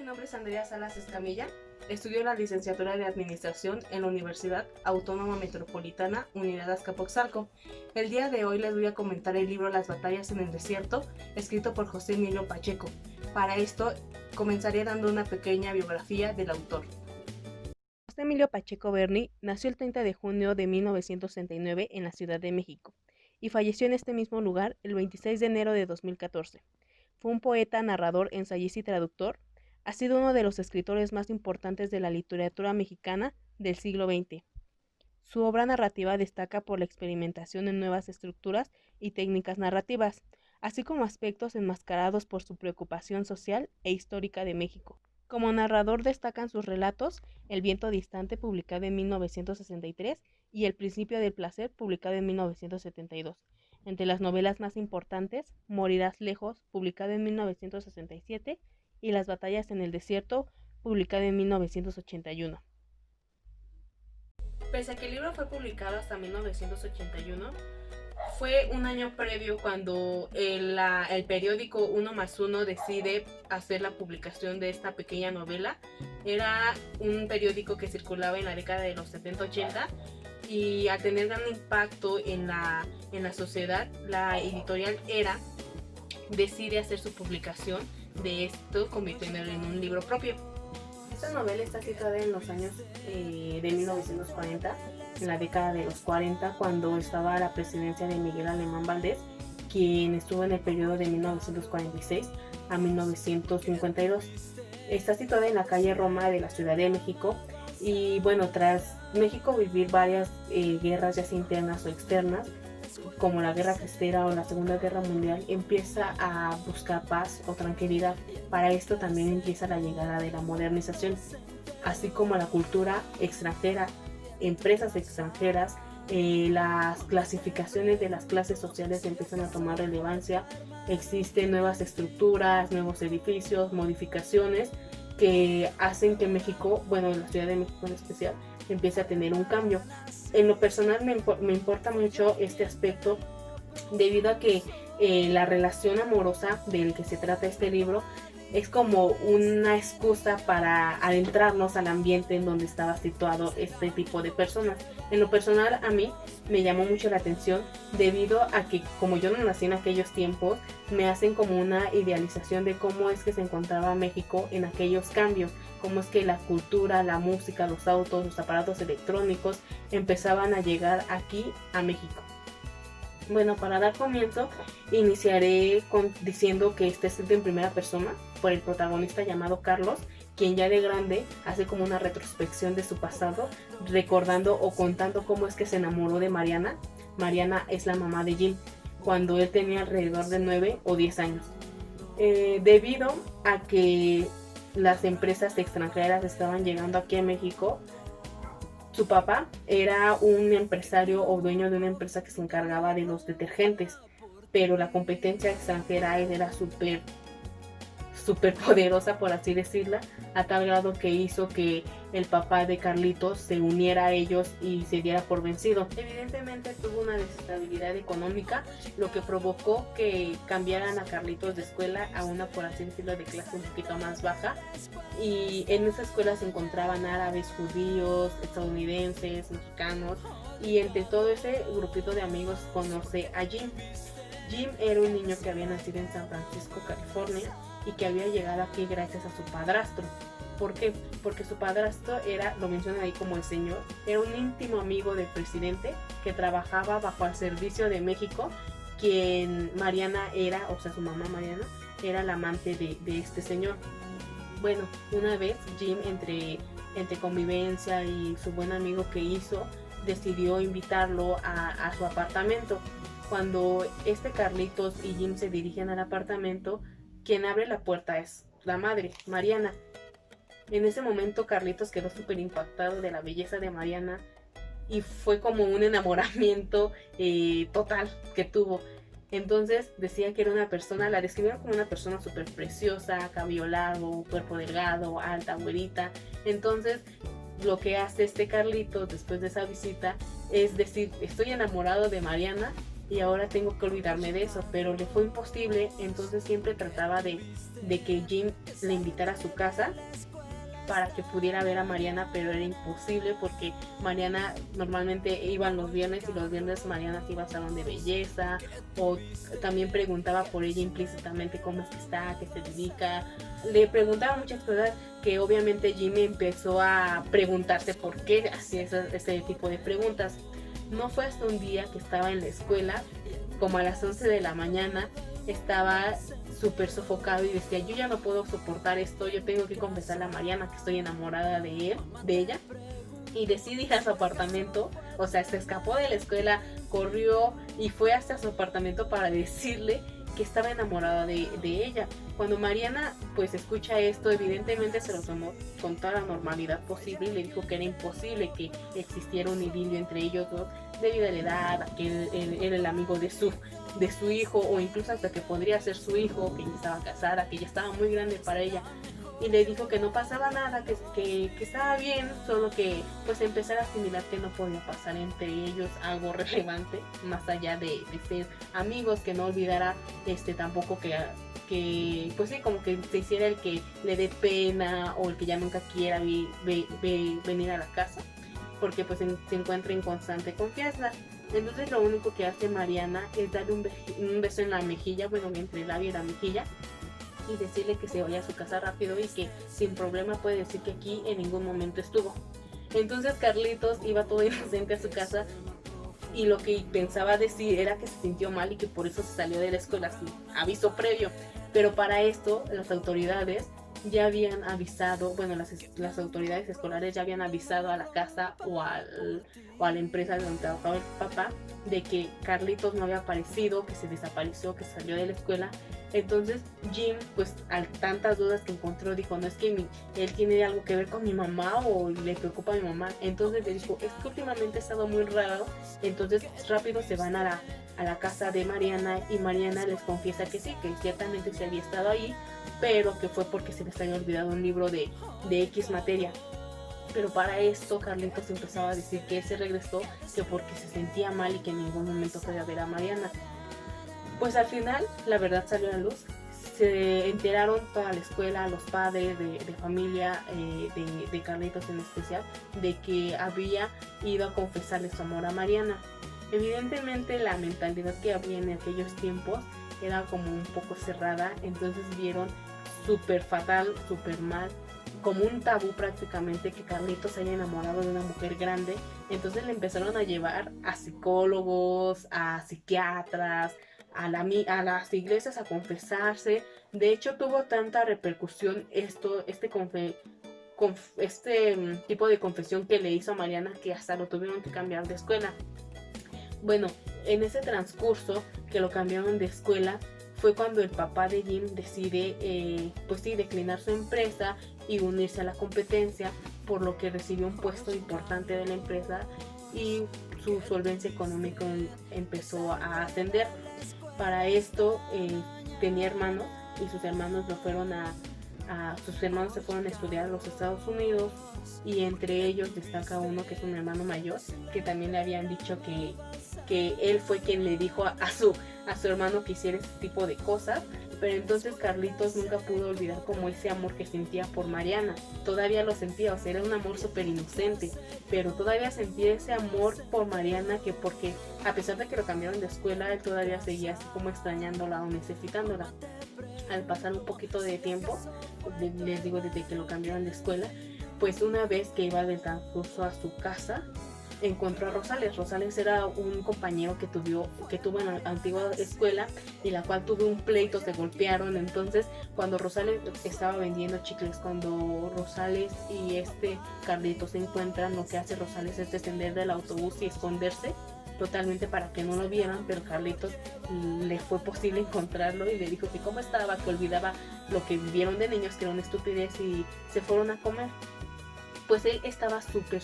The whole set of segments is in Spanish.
nombre es Andrea Salas Escamilla. Estudio la licenciatura de Administración en la Universidad Autónoma Metropolitana Unidad Azcapotzalco. El día de hoy les voy a comentar el libro Las batallas en el desierto, escrito por José Emilio Pacheco. Para esto, comenzaré dando una pequeña biografía del autor. José Emilio Pacheco Berni nació el 30 de junio de 1969 en la Ciudad de México y falleció en este mismo lugar el 26 de enero de 2014. Fue un poeta, narrador, ensayista y traductor. Ha sido uno de los escritores más importantes de la literatura mexicana del siglo XX. Su obra narrativa destaca por la experimentación en nuevas estructuras y técnicas narrativas, así como aspectos enmascarados por su preocupación social e histórica de México. Como narrador destacan sus relatos El viento distante, publicado en 1963, y El principio del placer, publicado en 1972. Entre las novelas más importantes, Morirás lejos, publicado en 1967, y Las batallas en el desierto, publicado en 1981. Pese a que el libro fue publicado hasta 1981, fue un año previo cuando el periódico 1+1 decide hacer la publicación de esta pequeña novela. Era un periódico que circulaba en la década de los 70-80 y al tener gran impacto en la sociedad, la editorial ERA decide hacer su publicación de esto, convirtiéndolo en un libro propio. Esta novela está situada en los años de 1940, en la década de los 40, cuando estaba la presidencia de Miguel Alemán Valdés, quien estuvo en el periodo de 1946 a 1952. Está situada en la calle Roma de la Ciudad de México y bueno, tras México vivir varias guerras, ya sea internas o externas, como la Guerra Cristera o la Segunda Guerra Mundial, empieza a buscar paz o tranquilidad. Para esto también empieza la llegada de la modernización, así como la cultura extranjera, empresas extranjeras, las clasificaciones de las clases sociales empiezan a tomar relevancia, existen nuevas estructuras, nuevos edificios, modificaciones que hacen que México, bueno, la Ciudad de México en especial, empiece a tener un cambio. En lo personal me importa mucho este aspecto debido a que la relación amorosa del que se trata este libro es como una excusa para adentrarnos al ambiente en donde estaba situado este tipo de personas. En lo personal a mí me llamó mucho la atención debido a que como yo no nací en aquellos tiempos, me hacen como una idealización de cómo es que se encontraba México en aquellos cambios, cómo es que la cultura, la música, los autos, los aparatos electrónicos empezaban a llegar aquí a México. Bueno, para dar comienzo, iniciaré diciendo que está escrito en primera persona por el protagonista llamado Carlos, quien ya de grande hace como una retrospección de su pasado, recordando o contando cómo es que se enamoró de Mariana. Mariana es la mamá de Jim, cuando él tenía alrededor de 9 o 10 años. Debido a que las empresas extranjeras estaban llegando aquí a México, su papá era un empresario o dueño de una empresa que se encargaba de los detergentes, pero la competencia extranjera era súper poderosa, por así decirla, a tal grado que hizo que el papá de Carlitos se uniera a ellos y se diera por vencido. Evidentemente tuvo una desestabilidad económica, lo que provocó que cambiaran a Carlitos de escuela a una, por así decirlo, de clase un poquito más baja, y en esa escuela se encontraban árabes, judíos, estadounidenses, mexicanos, y entre todo ese grupito de amigos conoce a Jim. Jim era un niño que había nacido en San Francisco, California, y que había llegado aquí gracias a su padrastro. ¿Por qué? Porque su padrastro era, lo mencionan ahí como el señor, era un íntimo amigo del presidente que trabajaba bajo el servicio de México, quien Mariana era, o sea, su mamá Mariana, era la amante de este señor. Bueno, una vez Jim, entre convivencia y su buen amigo que hizo, decidió invitarlo a su apartamento. Cuando Carlitos y Jim se dirigen al apartamento, quien abre la puerta es la madre, Mariana. En ese momento Carlitos quedó súper impactado de la belleza de Mariana y fue como un enamoramiento total que tuvo. Entonces decía que era una persona, la describieron como una persona súper preciosa, cabello largo, cuerpo delgado, alta, güerita. Entonces lo que hace Carlitos después de esa visita es decir, estoy enamorado de Mariana y ahora tengo que olvidarme de eso, pero le fue imposible. Entonces siempre trataba de que Jim le invitara a su casa para que pudiera ver a Mariana, pero era imposible porque Mariana normalmente iban los viernes, y los viernes Mariana se iba al salón de belleza, o también preguntaba por ella implícitamente cómo es que está, qué se dedica. Le preguntaba muchas cosas que obviamente Jimmy empezó a preguntarse por qué hacía ese tipo de preguntas. No fue hasta un día que estaba en la escuela, como a las 11 de la mañana, estaba súper sofocado y decía, yo ya no puedo soportar esto, yo tengo que confesarle a Mariana que estoy enamorada de ella. Y decide ir a su apartamento, o sea, se escapó de la escuela, corrió y fue hasta su apartamento para decirle que estaba enamorada de ella. Cuando Mariana pues escucha esto, evidentemente se lo tomó con toda la normalidad posible y le dijo que era imposible que existiera un idilio entre ellos dos, debido a la edad, a que él era el amigo de su hijo, o incluso hasta que podría ser su hijo, que ya estaba casada, que ya estaba muy grande para ella. Y le dijo que no pasaba nada, que estaba bien, solo que pues empezar a asimilar que no podía pasar entre ellos algo relevante, más allá de ser amigos, que no olvidara tampoco que pues sí, como que se hiciera el que le dé pena, o el que ya nunca quiera venir a la casa, porque pues se encuentra en constante confianza. Entonces lo único que hace Mariana es darle un beso en la mejilla, bueno, entre el labio y la mejilla, y decirle que se vaya a su casa rápido y que sin problema puede decir que aquí en ningún momento estuvo. Entonces Carlitos iba todo inocente a su casa, y lo que pensaba decir era que se sintió mal y que por eso se salió de la escuela sin aviso previo. Pero para esto las autoridades ya habían avisado, bueno, las autoridades escolares ya habían avisado a la casa o a la empresa donde trabajaba el papá de que Carlitos no había aparecido, que se desapareció, que salió de la escuela. Entonces Jim, pues a tantas dudas que encontró, dijo, no es que él tiene algo que ver con mi mamá o le preocupa a mi mamá. Entonces le dijo, es que últimamente ha estado muy raro. Entonces rápido se van a la casa de Mariana, y Mariana les confiesa que sí, que ciertamente se había estado ahí, pero que fue porque se les había olvidado un libro de X materia. Pero para esto Carlitos empezaba a decir que él se regresó, que porque se sentía mal y que en ningún momento podía ver a Mariana. Pues al final la verdad salió a la luz. Se enteraron toda la escuela, los padres de familia, de Carlitos en especial, de que había ido a confesarle su amor a Mariana. Evidentemente la mentalidad que había en aquellos tiempos era como un poco cerrada, entonces vieron súper fatal, súper mal, como un tabú prácticamente, que Carlitos se haya enamorado de una mujer grande. Entonces le empezaron a llevar a psicólogos, a psiquiatras, a las iglesias a confesarse. De hecho tuvo tanta repercusión este tipo de confesión que le hizo a Mariana, que hasta lo tuvieron que cambiar de escuela. Bueno, en ese transcurso que lo cambiaron de escuela fue cuando el papá de Jim decide pues sí, declinar su empresa y unirse a la competencia, por lo que recibió un puesto importante de la empresa y su solvencia económica empezó a ascender. Para esto tenía hermanos, y sus hermanos sus hermanos se fueron a estudiar a los Estados Unidos, y entre ellos destaca uno que es un hermano mayor, que también le habían dicho que él fue quien le dijo a su hermano que hiciera ese tipo de cosas. Pero entonces Carlitos nunca pudo olvidar como ese amor que sentía por Mariana. Todavía lo sentía, o sea, era un amor súper inocente, pero todavía sentía ese amor por Mariana, que porque a pesar de que lo cambiaron de escuela, él todavía seguía así como extrañándola o necesitándola. Al pasar un poquito de tiempo, les digo desde que lo cambiaron de escuela, pues una vez que iba del transcurso a su casa, encontró a Rosales. Rosales era un compañero que tuvo en la antigua escuela, y la cual tuvo un pleito, se golpearon. Entonces cuando Rosales estaba vendiendo chicles, cuando Rosales y Carlitos se encuentran, lo que hace Rosales es descender del autobús y esconderse totalmente para que no lo vieran, pero Carlitos le fue posible encontrarlo y le dijo que cómo estaba, que olvidaba lo que vivieron de niños, que era una estupidez, y se fueron a comer. Pues él estaba súper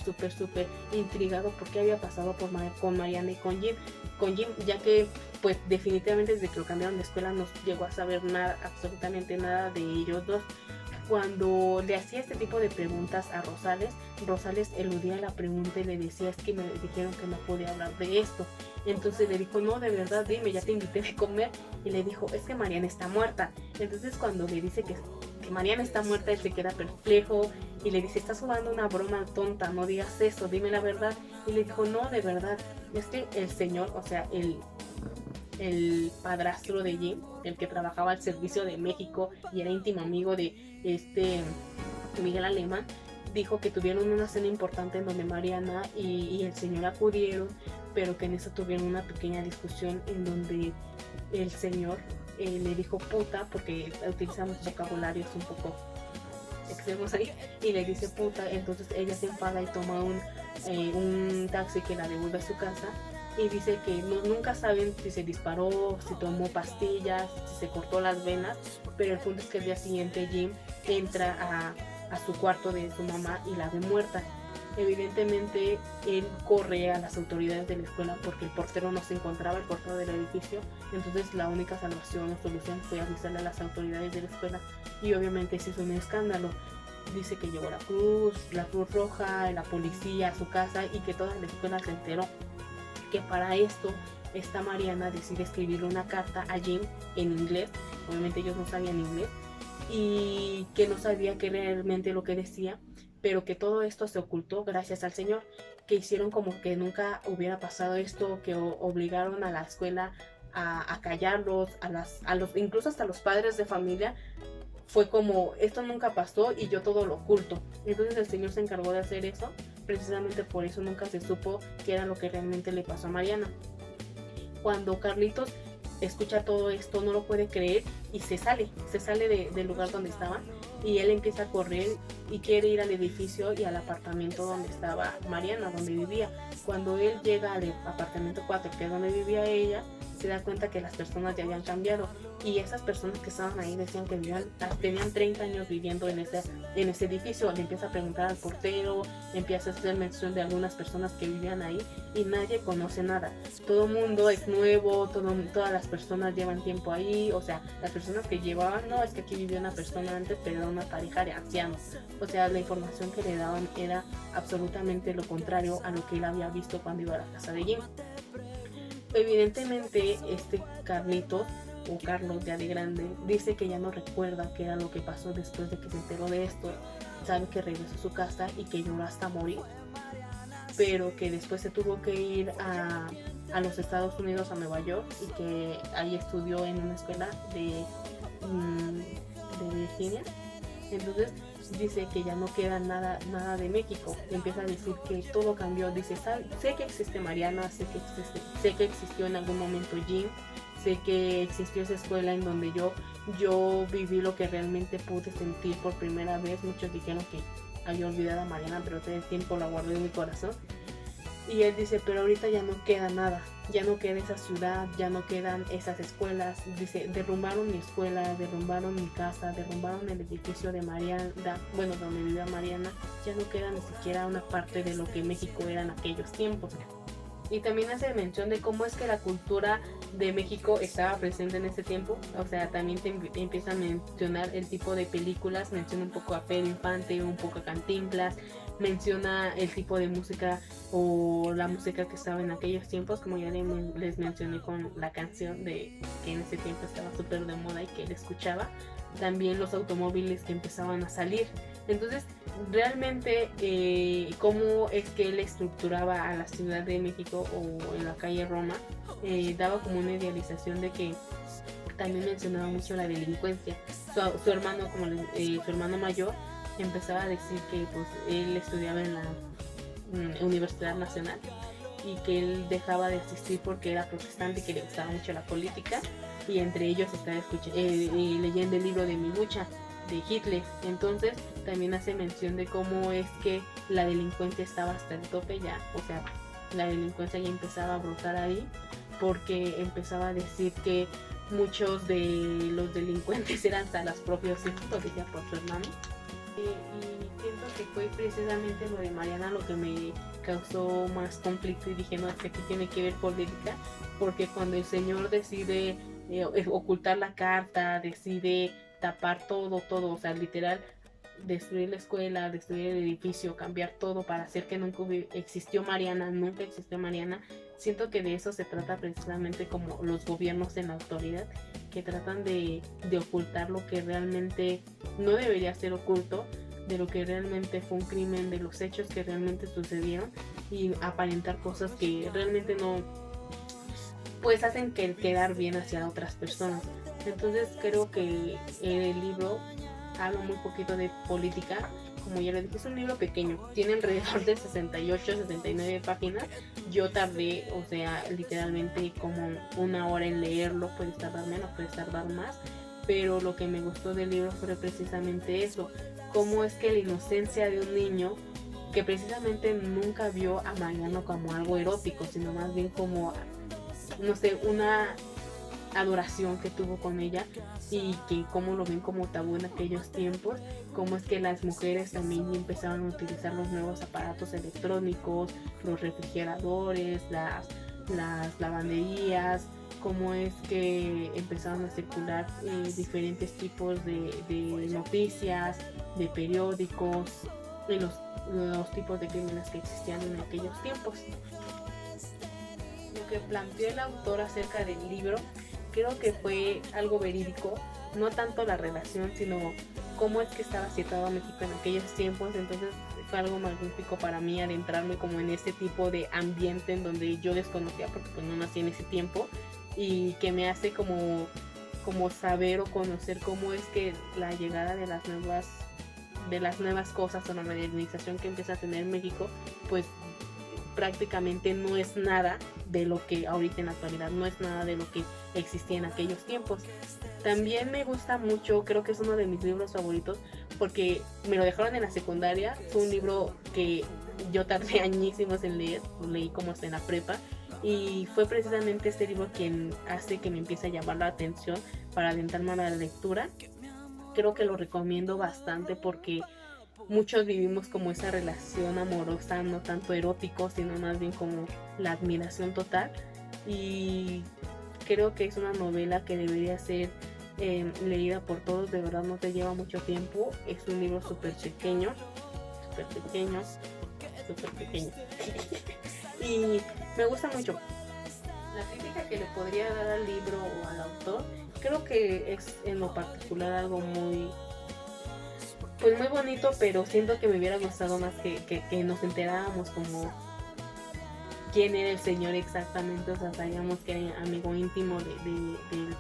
intrigado por qué había pasado con Mariana y con Jim, ya que pues definitivamente desde que lo cambiaron de escuela no llegó a saber nada, absolutamente nada de ellos dos. cuando le hacía este tipo de preguntas a Rosales, Rosales eludía la pregunta y le decía, es que me dijeron que no podía hablar de esto. Entonces le dijo, no, de verdad, dime, ya te invité a comer. Y le dijo, es que Mariana está muerta. Entonces cuando le dice que Mariana está muerta, él se queda perplejo y le dice, estás jugando una broma tonta, no digas eso, dime la verdad. Y le dijo, no, de verdad, es que el señor, o sea, el padrastro de Jim, el que trabajaba al servicio de México y era íntimo amigo de Miguel Alemán, dijo que tuvieron una cena importante en donde Mariana y el señor acudieron, pero que en eso tuvieron una pequeña discusión en donde el señor le dijo puta, porque utilizamos vocabularios un poco extremos ahí, y le dice puta. Entonces ella se enfada y toma un taxi que la devuelve a su casa, y dice que nunca saben si se disparó, si tomó pastillas, si se cortó las venas, pero el punto es que el día siguiente Jim entra a su cuarto de su mamá y la ve muerta. Evidentemente él corre a las autoridades de la escuela porque el portero no se encontraba, el portero del edificio. Entonces la única salvación o solución fue avisarle a las autoridades de la escuela, y obviamente se hizo un escándalo. Dice que llegó la Cruz Roja, la policía a su casa, y que toda la escuela se enteró. Que para esto esta Mariana decide escribirle una carta a Jim en inglés. Obviamente ellos no sabían inglés y que no sabía qué realmente lo que decía, pero que todo esto se ocultó gracias al señor, que hicieron como que nunca hubiera pasado esto, que obligaron a la escuela a callarlos, incluso hasta los padres de familia. Fue como, esto nunca pasó y yo todo lo oculto. Entonces el señor se encargó de hacer eso. Precisamente por eso nunca se supo qué era lo que realmente le pasó a Mariana. Cuando Carlitos escucha todo esto, no lo puede creer y se sale del lugar donde estaba, y él empieza a correr y quiere ir al edificio y al apartamento donde estaba Mariana, donde vivía. Cuando él llega al apartamento 4, que es donde vivía ella, se da cuenta que las personas ya habían cambiado, y esas personas que estaban ahí decían que tenían 30 años viviendo en ese edificio. Le empieza a preguntar al portero, empieza a hacer mención de algunas personas que vivían ahí, y nadie conoce nada. Todo el mundo es nuevo, todas las personas llevan tiempo ahí. O sea, las personas que llevaban, no, es que aquí vivía una persona antes, pero era una pareja de ancianos. O sea, la información que le daban era absolutamente lo contrario a lo que él había visto cuando iba a la casa de Jim. Evidentemente Carlitos, o Carlos ya de grande, dice que ya no recuerda qué era lo que pasó después de que se enteró de esto. Sabe que regresó a su casa y que lloró hasta morir, pero que después se tuvo que ir a los Estados Unidos, a Nueva York, y que ahí estudió en una escuela de Virginia. Entonces dice que ya no queda nada de México. Empieza a decir que todo cambió. Dice, sé que existe Mariana, sé que existió en algún momento Jim, sé que existió esa escuela en donde yo viví lo que realmente pude sentir por primera vez. Muchos dijeron que había olvidado a Mariana, pero todo el tiempo la guardé en mi corazón. Y él dice, pero ahorita ya no queda nada, ya no queda esa ciudad, ya no quedan esas escuelas. Dice, derrumbaron mi escuela, derrumbaron mi casa, derrumbaron el edificio de Mariana, bueno, donde vivía Mariana. Ya no queda ni siquiera una parte de lo que México era en aquellos tiempos. Y también hace mención de cómo es que la cultura de México estaba presente en ese tiempo. O sea, también te empieza a mencionar el tipo de películas, menciona un poco a Pedro Infante, un poco a Cantinflas, menciona el tipo de música o la música que estaba en aquellos tiempos, como ya les mencioné con la canción de que en ese tiempo estaba súper de moda y que él escuchaba. También los automóviles que empezaban a salir. Entonces, realmente, cómo es que él estructuraba a la Ciudad de México o en la calle Roma, daba como una idealización de que también mencionaba mucho la delincuencia. Su hermano, su hermano mayor, empezaba a decir que pues él estudiaba en la Universidad Nacional y que él dejaba de asistir porque era protestante y que le gustaba mucho la política, y entre ellos estaba leyendo el libro de Mi Lucha de Hitler. Entonces también hace mención de cómo es que la delincuencia estaba hasta el tope ya. O sea, la delincuencia ya empezaba a brotar ahí, porque empezaba a decir que muchos de los delincuentes eran hasta los propios hijos, lo decía por su hermano. Y siento que fue precisamente lo de Mariana lo que me causó más conflicto, y dije, no, es que aquí tiene que ver política, porque cuando el señor decide ocultar la carta, decide tapar todo, o sea, literal, destruir la escuela, destruir el edificio, cambiar todo para hacer que nunca existió Mariana, siento que de eso se trata precisamente como los gobiernos en la autoridad, que tratan de ocultar lo que realmente no debería ser oculto, de lo que realmente fue un crimen, de los hechos que realmente sucedieron y aparentar cosas que realmente no, pues hacen que quedar bien hacia otras personas. Entonces creo que el libro habla muy poquito de política. Como ya le dije, es un libro pequeño, tiene alrededor de 68, 69 páginas. Yo tardé, o sea, literalmente como una hora en leerlo, puedes tardar menos, puedes tardar más, pero lo que me gustó del libro fue precisamente eso, cómo es que la inocencia de un niño que precisamente nunca vio a Mariano como algo erótico, sino más bien como, no sé, una adoración que tuvo con ella, y que cómo lo ven como tabú en aquellos tiempos, cómo es que las mujeres también empezaron a utilizar los nuevos aparatos electrónicos, los refrigeradores, las lavanderías, cómo es que empezaron a circular diferentes tipos de noticias, de periódicos, y los tipos de crímenes que existían en aquellos tiempos. Lo que planteó el autor acerca del libro creo que fue algo verídico, no tanto la relación, sino cómo es que estaba situado México en aquellos tiempos. Entonces fue algo magnífico para mí adentrarme como en ese tipo de ambiente en donde yo desconocía, porque pues no nací en ese tiempo, y que me hace como saber o conocer cómo es que la llegada de las nuevas cosas o la modernización que empieza a tener México, pues prácticamente no es nada de lo que ahorita en la actualidad, no es nada de lo que existía en aquellos tiempos. También me gusta mucho, creo que es uno de mis libros favoritos, porque me lo dejaron en la secundaria. Fue un libro que yo tardé añísimos en leer, lo leí como hasta en la prepa, y fue precisamente este libro quien hace que me empiece a llamar la atención para adentrarme a la lectura. Creo que lo recomiendo bastante porque muchos vivimos como esa relación amorosa, no tanto erótico, sino más bien como la admiración total, y creo que es una novela que debería ser leída por todos. De verdad no te lleva mucho tiempo, es un libro súper pequeño y me gusta mucho. La crítica que le podría dar al libro o al autor, creo que es en lo particular algo muy bonito, pero siento que me hubiera gustado más que nos enteráramos como quién era el señor exactamente. O sea, sabíamos que era amigo íntimo del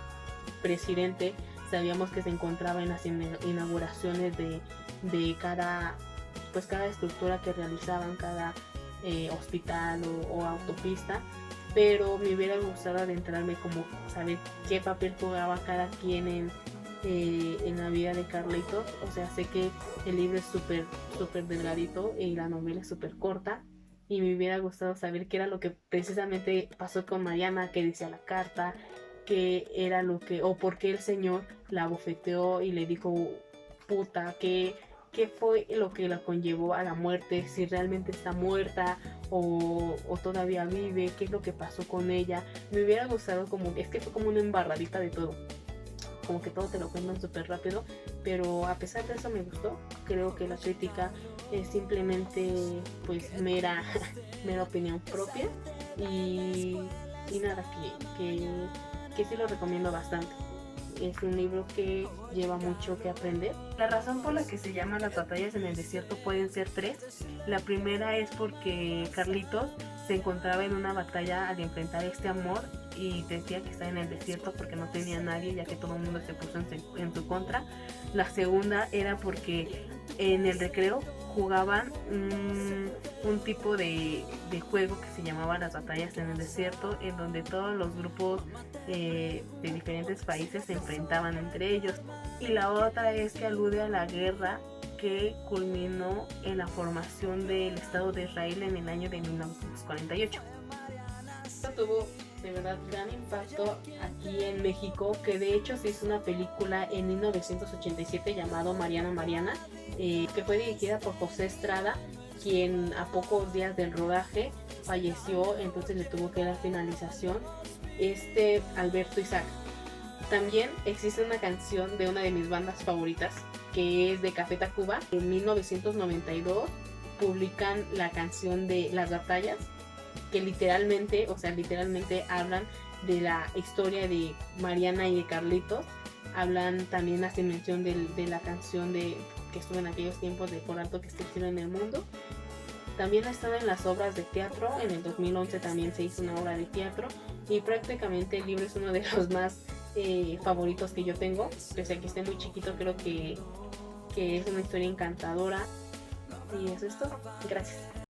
presidente, sabíamos que se encontraba en las inauguraciones de cada estructura que realizaban, cada hospital o autopista, pero me hubiera gustado adentrarme como saber qué papel jugaba cada quien en la vida de Carlitos. O sea, sé que el libro es súper delgadito y la novela es súper corta, y me hubiera gustado saber qué era lo que precisamente pasó con Mariana, qué decía la carta, qué era lo que, o por qué el señor la abofeteó y le dijo puta, qué fue lo que la conllevó a la muerte, si realmente está muerta o todavía vive, qué es lo que pasó con ella. Me hubiera gustado, como es que fue como una embarradita de todo, como que todo te lo cuentan súper rápido, pero a pesar de eso me gustó. Creo que la crítica es simplemente pues mera opinión propia, y nada, que sí lo recomiendo bastante. Es un libro que lleva mucho que aprender. La razón por la que se llama Las batallas en el desierto pueden ser tres. La primera es porque Carlitos se encontraba en una batalla al enfrentar este amor, y decía que estaba en el desierto porque no tenía nadie, ya que todo el mundo se puso en su contra. La segunda era porque en el recreo jugaban un tipo de juego que se llamaba Las batallas en el desierto, en donde todos los grupos de diferentes países se enfrentaban entre ellos. Y la otra es que alude a la guerra que culminó en la formación del Estado de Israel en el año de 1948. Esto tuvo de verdad gran impacto aquí en México, que de hecho se hizo una película en 1987 llamado Mariana, que fue dirigida por José Estrada, quien a pocos días del rodaje falleció, entonces le tuvo que dar finalización Alberto Isaac. También existe una canción de una de mis bandas favoritas, que es de Café Tacuba. En 1992 publican la canción de Las Batallas, que literalmente, o sea, literalmente hablan de la historia de Mariana y de Carlitos. Hablan también, hacen mención de la canción de que estuvo en aquellos tiempos de Por alto que se hicieron en el mundo. También ha estado en las obras de teatro. En el 2011 también se hizo una obra de teatro, y prácticamente el libro es uno de los más favoritos que yo tengo. Pese a que esté muy chiquito, creo que es una historia encantadora. Y eso es todo. Gracias.